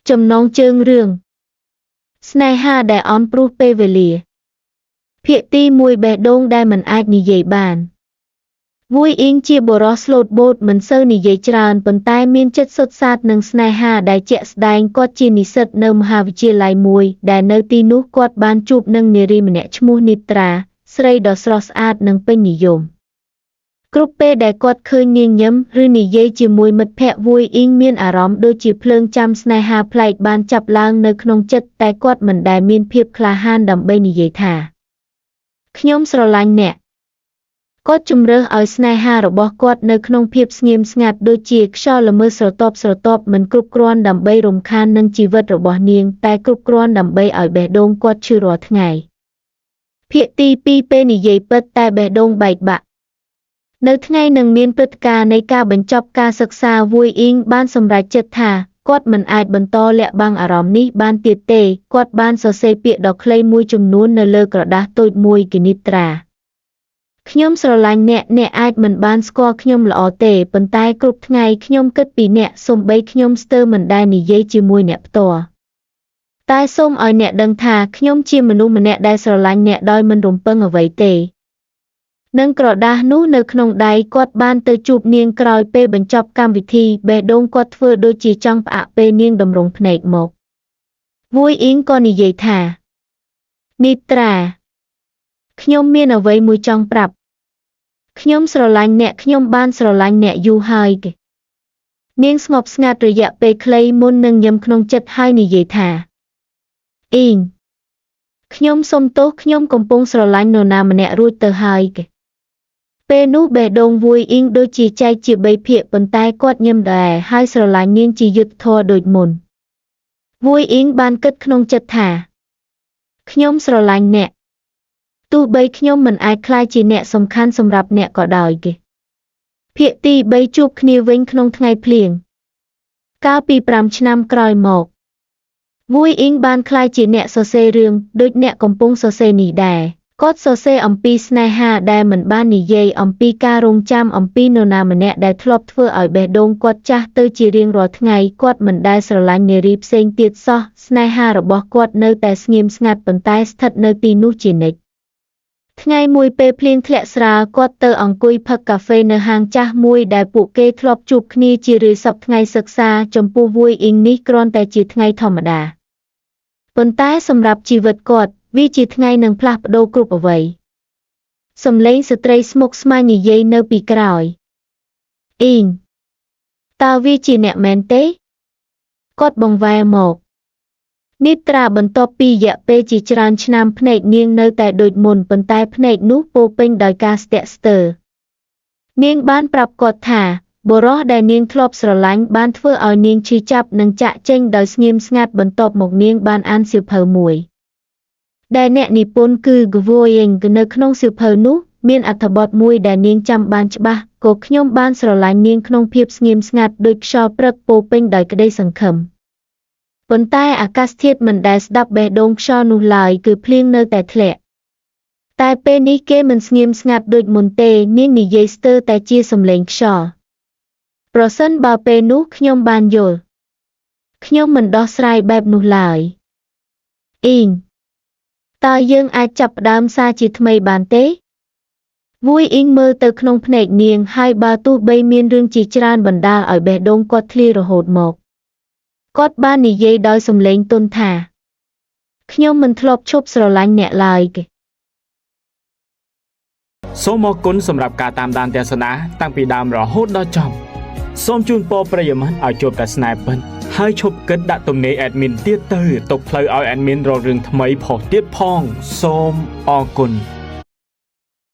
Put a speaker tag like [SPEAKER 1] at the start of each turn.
[SPEAKER 1] ចំណងជើងរឿងស្នេហាដែលអន់ព្រោះពេលវេលាភាគទី1បេះដូងដែលមិនអាចនិយាយបានវួយអ៊ីងជាបុរសស្លូតបូតមិនសូវនិយាយច្រើនប៉ុន្តែមានចិត្តសុទ្ធសាធនឹងស្នេហាដែលជាក់ស្ដែងគាត់ជានិស្សិតនៅមហាវិទ្យាល័យមួយដែលនៅទីនោះគាត់បានជួបនឹងនារីម្នាក់ឈ្មោះនីត្រាស្រីដ៏ស្រស់ស្អាតនិងពេញនិយមគ្រប់ពេលដែលគាត់ឃើញនាងញឹមឬនិយាយជាមួយមិត្តភក្តិវួយអ៊ីងមានអារម្មណ៍ដូចជាភ្លើងចាំស្នេហាប្លែកបានចាប់ឡើងនៅក្នុងចិត្តតែគាត់មិនដែលមានភាពក្លាហានដើម្បីនិយាយថាខ្ញុំស្រឡាញ់អ្នកគាត់ជំរើសឲ្យស្នេហារបស់គាត់នៅក្នុងភាពស្ងៀមស្ងាត់ដូចជាខ្យល់ល្មើសស្រទាប់មិនគ្រប់គ្រាន់ដើម្បីរំខាននឹងជីវិតរបស់នាងតែគ្រប់គ្រាន់ដើម្បីឲ្យបេះដូងគាត់ឈឺរាល់ថ្ងៃភាគទី2ពេលនិយាយពិតតែបេះដូងបែកបាក់នៅថ្ងៃនឹងមានព្រឹត្តិការណ៍នៃការបញ្ចប់ការសិក្សាវួយអ៊ីងបានសម្រេចចិត្តថាគាត់មិនអាចបន្តលាក់បាំងអារម្មណ៍នេះបានទៀតទេគាត់បានសរសេរពាក្យដ៏ខ្លីមួយចំនួននៅលើក្រដាសតូចមួយគណិត្រាខ្ញុំស្រឡាញ់អ្នកអាចមិនបានស្គាល់ខ្ញុំល្អទេប៉ុន្តែគ្រប់ថ្ងៃខ្ញុំគិតពីអ្នកសូម្បីខ្ញុំស្ទើរមិនដែលនិយាយជាមួយអ្នកផ្ទាល់តែសូមឲ្យអ្នកដឹងថាខ្ញុំជាមនុស្សម្នាក់ដែលស្រឡាញ់អ្នកដោយមិនរំពឹងអ្វីទេនឹងក្រដាសនោះនៅក្នុងដៃគាត់បានទៅជួបនាងក្រោយពេលបញ្ចប់កម្មវិធីបេះដូងគាត់ធ្វើដូចជាចង់ផ្អាកពេលនាងតម្រង់ភ្នែកមកវួយអ៊ីងក៏និយាយថានីត្រាខ្ញុំមានអ្វីមួយចង់ប្រាប់ខ្ញុំស្រឡាញ់អ្នកខ្ញុំបានស្រឡាញ់អ្នកយូរហើយនាងស្ងប់ស្ងាត់រយៈពេលខ្លីមុននឹងញឹមក្នុងចិត្តហើយនិយាយថាអ៊ីងខ្ញុំសុំទោសខ្ញុំកំពុងស្រឡាញ់នរណាម្នាក់រួចទៅហើយពេលនោះបេះដូងវួយអ៊ីងដូចជាចែកជា3ភាគប៉ុន្តែគាត់ញឹមដែរហើយស្រឡាញ់នាងជាយុត្តិធម៌ដូចមុនវួយអ៊ីងបានគិតក្នុងចិត្តថាខ្ញុំស្រឡាញ់អ្នកទោះបីខ្ញុំមិនអាចក្លាយជាអ្នកសំខាន់សម្រាប់អ្នកក៏ដោយភាគទី3ជួបគ្នាវិញក្នុងថ្ងៃភ្លៀងកាលពី5ឆ្នាំក្រោយមកវួយអ៊ីងបានក្លាយជាអ្នកសរសេររឿងដូចអ្នកកំពុងសរសេរនេះដែរគាត់សរសេរអំពីស្នេហាដែលមិនបាននិយាយអំពីការរងចាំអំពីនរណាម្នាក់ដែលធ្លាប់ធ្វើឲ្យបេះដូងគាត់ចាស់ទៅជារៀងរាល់ថ្ងៃគាត់មិនដែលស្រឡាញ់នារីផ្សេងទៀតសោះស្នេហារបស់គាត់នៅតែស្ងៀមស្ងាត់ប៉ុន្តែស្ថិតនៅទីនោះជានិច្ចថ្ងៃមួយពេលភ្លៀងធ្លាក់ស្រាលគាត់ទៅអង្គុយផឹកកាហ្វេនៅហាងចាស់មួយដែលពួកគេធ្លាប់ជួបគ្នាជារឿយសប្តាហ៍ថ្ងៃសិក្សាចំពោះវួយអ៊ីងនេះគ្រាន់តែជាថ្ងៃធម្មតាប៉ុន្តែសម្រាប់ជីវិតគាត់វាជាថ្ងៃនឹងផ្លាស់ប្ដូរគ្រប់អ្វីសំឡេងស្ត្រីស្មុគស្មាញនិយាយនៅពីក្រោយអ៊ីងតើវាជាអ្នកមែនទេគាត់បង្វែរមកនីត្រាបន្ទាប់ពីរយៈពេលជាច្រើនឆ្នាំភ្នែកនាងនៅតែដូចមុនប៉ុន្តែភ្នែកនោះពោរពេញដោយការស្ទាក់ស្ទើរនាងបានប្រាប់គាត់ថាបុរសដែលនាងធ្លាប់ស្រឡាញ់បានធ្វើឲ្យនាងឈឺចាប់និងចាក់ចេញដោយស្ងៀមស្ងាត់បន្ទាប់មកនាងបានអានសៀវភៅមួយដែលអ្នកនិពន្ធគឺហ្គវយេងនៅក្នុងសៀវភៅនោះមានអត្ថបទមួយដែលនាងចាំបានច្បាស់ក៏ខ្ញុំបានស្រឡាញ់នាងក្នុងភាពស្ងៀមស្ងាត់ដូចខ្យល់ព្រឹកពោរពេញដោយក្តីសង្ឃឹមប៉ុន្តែអាកាសធាតុមិនដែលស្ដាប់បេះដូងខ្យល់នោះឡើយគឺភ្លៀងនៅតែធ្លាក់តែពេលនេះគេមិនស្ងៀមស្ងាត់ដូចមុនទេនាងនិយាយស្ទើរតែជាសំឡេងខ្យល់ប្រសិនបើពេលនោះខ្ញុំបានយល់ខ្ញុំមិនដោះស្រាយបែបនោះឡើយអ៊ីងតើយើងអាចចាប់ផ្ដើមសារជាថ្មីបានទេវួយអ៊ីងមើលទៅក្នុងភ្នែកនាងហើយបើទោះបីមានរឿងជាច្រើនបណ្ដាលឲ្យបេះដូងគាត់ធ្លាយរហូតមកគាត់បាននិយាយដោយសំឡេងទន់ថាខ្ញុំមិនធ្លាប់ឈប់ស្រឡាញ់អ្នកឡើយ
[SPEAKER 2] សូមអរគុណសម្រាប់ការតាមដានទស្សនាតាំងពីដើមរហូតដល់ចប់សូមជូនពរប្រិយមិត្តឲ្យជួបតែស្នេហ៍ពិតហើយឈប់គិតដាក់ទំនេរ admin ទៀតទៅទុកផ្លូវឲ្យ admin រករឿងថ្មីផុសទៀតផងសូមអរគុណ